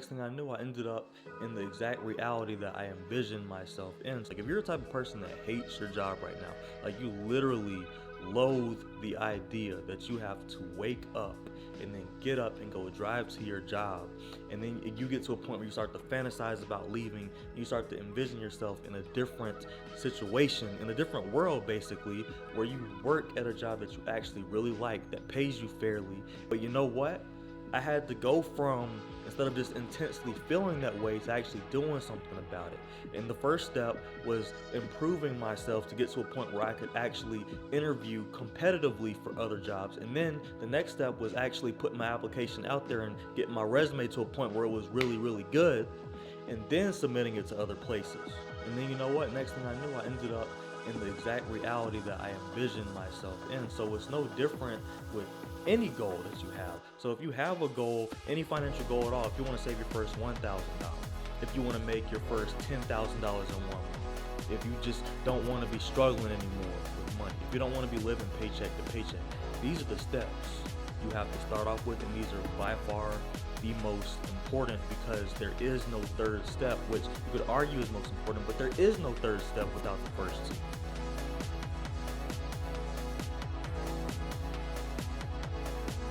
next thing I knew, I ended up in the exact reality that I envisioned myself in. It's like if you're the type of person that hates your job right now, like you literally loathe the idea that you have to wake up and then get up and go drive to your job, and then you get to a point where you start to fantasize about leaving, and you start to envision yourself in a different situation, in a different world basically, where you work at a job that you actually really like, that pays you fairly. But you know what? I had to go from, instead of just intensely feeling that way, to actually doing something about it. And the first step was improving myself to get to a point where I could actually interview competitively for other jobs. And then the next step was actually putting my application out there and getting my resume to a point where it was really, really good, and then submitting it to other places. And then you know what? Next thing I knew, I ended up in the exact reality that I envisioned myself in. So it's no different with any goal that you have. So if you have a goal, any financial goal at all, if you want to save your first $1,000, if you want to make your first $10,000 in 1 month, if you just don't want to be struggling anymore with money, if you don't want to be living paycheck to paycheck, these are the steps you have to start off with, and these are by far the most important, because there is no third step, which you could argue is most important, but there is no third step without the first two.